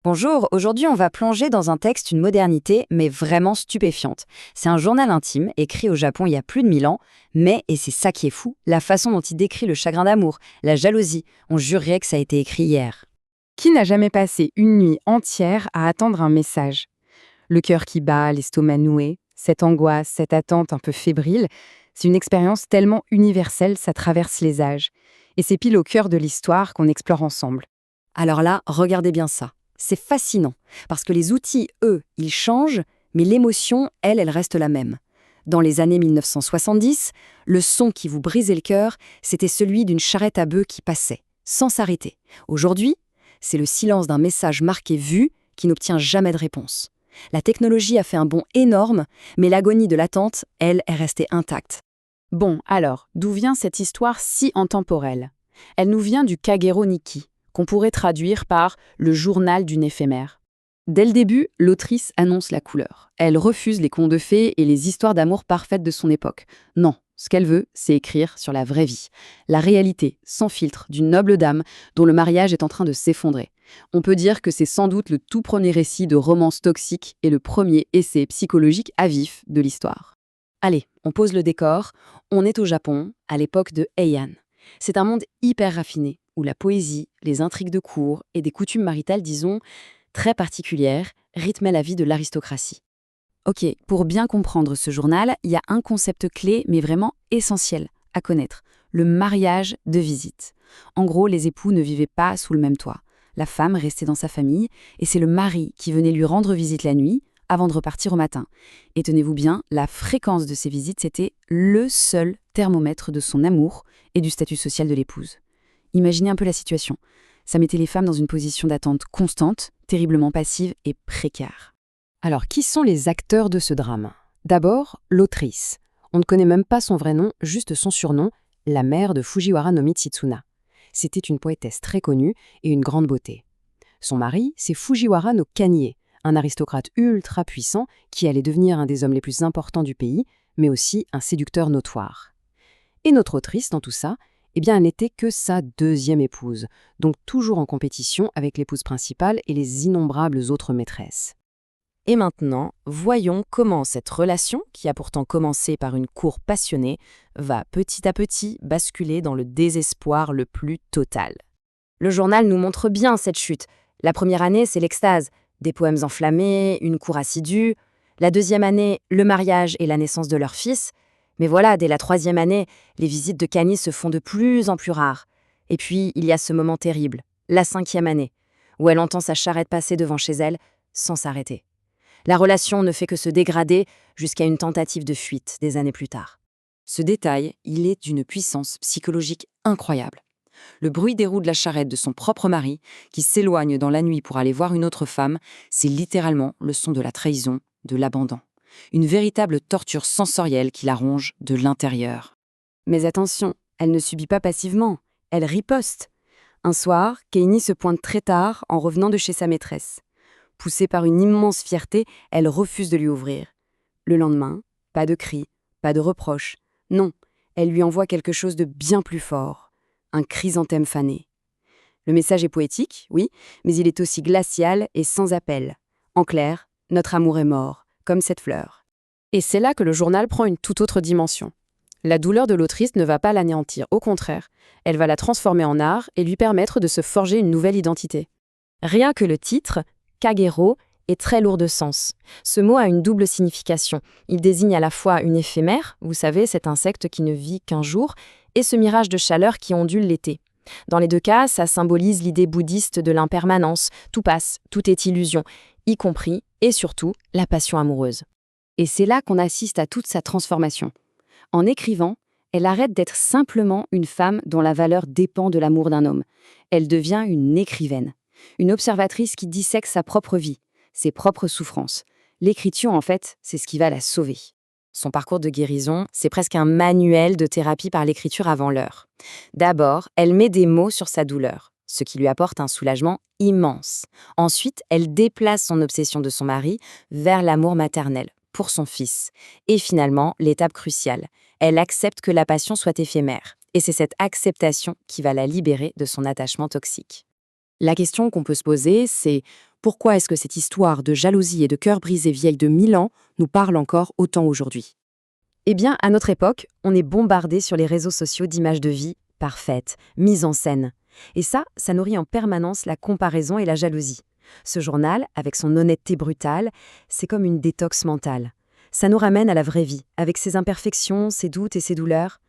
Bonjour, aujourd'hui on va plonger dans un texte, une modernité, mais vraiment stupéfiante. C'est un journal intime, écrit au Japon il y a plus de 1000 ans, mais, et c'est ça qui est fou, la façon dont il décrit le chagrin d'amour, la jalousie, on jurerait que ça a été écrit hier. Qui n'a jamais passé une nuit entière à attendre un message? Le cœur qui bat, l'estomac noué, cette angoisse, cette attente un peu fébrile, c'est une expérience tellement universelle, ça traverse les âges. Et c'est pile au cœur de l'histoire qu'on explore ensemble. Alors là, regardez bien ça. C'est fascinant, parce que les outils, eux, ils changent, mais l'émotion, elle reste la même. Dans les années 1970, le son qui vous brisait le cœur, c'était celui d'une charrette à bœufs qui passait, sans s'arrêter. Aujourd'hui, c'est le silence d'un message marqué vu qui n'obtient jamais de réponse. La technologie a fait un bond énorme, mais l'agonie de l'attente, elle, est restée intacte. Bon, alors, d'où vient cette histoire si intemporelle? Elle nous vient du Kagero Nikki, qu'on pourrait traduire par le journal d'une éphémère. Dès le début, l'autrice annonce la couleur. Elle refuse les contes de fées et les histoires d'amour parfaites de son époque. Non, ce qu'elle veut, c'est écrire sur la vraie vie. La réalité, sans filtre, d'une noble dame dont le mariage est en train de s'effondrer. On peut dire que c'est sans doute le tout premier récit de romance toxique et le premier essai psychologique à vif de l'histoire. Allez, on pose le décor. On est au Japon, à l'époque de Heian. C'est un monde hyper raffiné, où la poésie, les intrigues de cour et des coutumes maritales, disons, très particulières, rythmaient la vie de l'aristocratie. Ok, pour bien comprendre ce journal, il y a un concept clé, mais vraiment essentiel à connaître, le mariage de visite. En gros, les époux ne vivaient pas sous le même toit. La femme restait dans sa famille, et c'est le mari qui venait lui rendre visite la nuit, avant de repartir au matin. Et tenez-vous bien, la fréquence de ces visites, c'était le seul thermomètre de son amour et du statut social de l'épouse. Imaginez un peu la situation. Ça mettait les femmes dans une position d'attente constante, terriblement passive et précaire. Alors, qui sont les acteurs de ce drame? D'abord, l'autrice. On ne connaît même pas son vrai nom, juste son surnom, la mère de Fujiwara no Mitsitsuna. C'était une poétesse très connue et une grande beauté. Son mari, c'est Fujiwara no Kanye, un aristocrate ultra puissant qui allait devenir un des hommes les plus importants du pays, mais aussi un séducteur notoire. Et notre autrice, dans tout ça, eh bien, elle n'était que sa deuxième épouse, donc toujours en compétition avec l'épouse principale et les innombrables autres maîtresses. Et maintenant, voyons comment cette relation, qui a pourtant commencé par une cour passionnée, va petit à petit basculer dans le désespoir le plus total. Le journal nous montre bien cette chute. La première année, c'est l'extase, des poèmes enflammés, une cour assidue. La deuxième année, le mariage et la naissance de leur fils. Mais voilà, dès la troisième année, les visites de Kanye se font de plus en plus rares. Et puis, il y a ce moment terrible, la cinquième année, où elle entend sa charrette passer devant chez elle sans s'arrêter. La relation ne fait que se dégrader jusqu'à une tentative de fuite des années plus tard. Ce détail, il est d'une puissance psychologique incroyable. Le bruit des roues de la charrette de son propre mari, qui s'éloigne dans la nuit pour aller voir une autre femme, c'est littéralement le son de la trahison, de l'abandon. Une véritable torture sensorielle qui la ronge de l'intérieur. Mais attention, elle ne subit pas passivement, elle riposte. Un soir, Kanye se pointe très tard en revenant de chez sa maîtresse. Poussée par une immense fierté, elle refuse de lui ouvrir. Le lendemain, pas de cris, pas de reproches. Non, elle lui envoie quelque chose de bien plus fort. Un chrysanthème fané. Le message est poétique, oui, mais il est aussi glacial et sans appel. En clair, notre amour est mort, comme cette fleur. Et c'est là que le journal prend une toute autre dimension. La douleur de l'autrice ne va pas l'anéantir, au contraire, elle va la transformer en art et lui permettre de se forger une nouvelle identité. Rien que le titre, Kagero, est très lourd de sens. Ce mot a une double signification. Il désigne à la fois une éphémère, vous savez, cet insecte qui ne vit qu'un jour, et ce mirage de chaleur qui ondule l'été. Dans les deux cas, ça symbolise l'idée bouddhiste de l'impermanence. Tout passe, tout est illusion, y compris, et surtout, la passion amoureuse. Et c'est là qu'on assiste à toute sa transformation. En écrivant, elle arrête d'être simplement une femme dont la valeur dépend de l'amour d'un homme. Elle devient une écrivaine, une observatrice qui dissèque sa propre vie, ses propres souffrances. L'écriture, en fait, c'est ce qui va la sauver. Son parcours de guérison, c'est presque un manuel de thérapie par l'écriture avant l'heure. D'abord, elle met des mots sur sa douleur, ce qui lui apporte un soulagement immense. Ensuite, elle déplace son obsession de son mari vers l'amour maternel, pour son fils. Et finalement, l'étape cruciale, elle accepte que la passion soit éphémère. Et c'est cette acceptation qui va la libérer de son attachement toxique. La question qu'on peut se poser, c'est Pourquoi est-ce que cette histoire de jalousie et de cœur brisé vieille de 1000 ans nous parle encore autant aujourd'hui? Eh bien, à notre époque, on est bombardé sur les réseaux sociaux d'images de vie parfaites, mises en scène. Et ça nourrit en permanence la comparaison et la jalousie. Ce journal, avec son honnêteté brutale, c'est comme une détox mentale. Ça nous ramène à la vraie vie, avec ses imperfections, ses doutes et ses douleurs.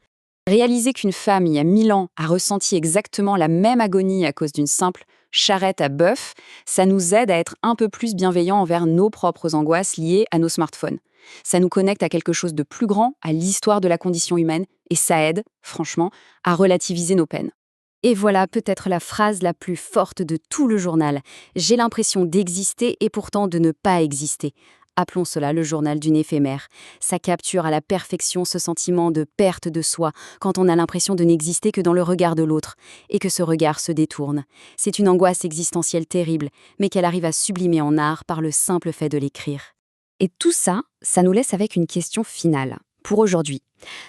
Réaliser qu'une femme, il y a 1000 ans, a ressenti exactement la même agonie à cause d'une simple charrette à bœuf, ça nous aide à être un peu plus bienveillants envers nos propres angoisses liées à nos smartphones. Ça nous connecte à quelque chose de plus grand, à l'histoire de la condition humaine, et ça aide, franchement, à relativiser nos peines. Et voilà peut-être la phrase la plus forte de tout le journal. J'ai l'impression d'exister et pourtant de ne pas exister. Appelons cela le journal d'une éphémère. Ça capture à la perfection ce sentiment de perte de soi quand on a l'impression de n'exister que dans le regard de l'autre et que ce regard se détourne. C'est une angoisse existentielle terrible, mais qu'elle arrive à sublimer en art par le simple fait de l'écrire. Et tout ça, ça nous laisse avec une question finale. Pour aujourd'hui,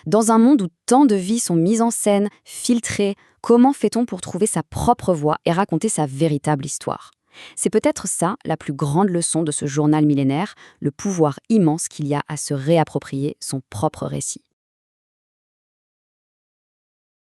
dans un monde où tant de vies sont mises en scène, filtrées, comment fait-on pour trouver sa propre voix et raconter sa véritable histoire? C'est peut-être ça la plus grande leçon de ce journal millénaire, le pouvoir immense qu'il y a à se réapproprier son propre récit.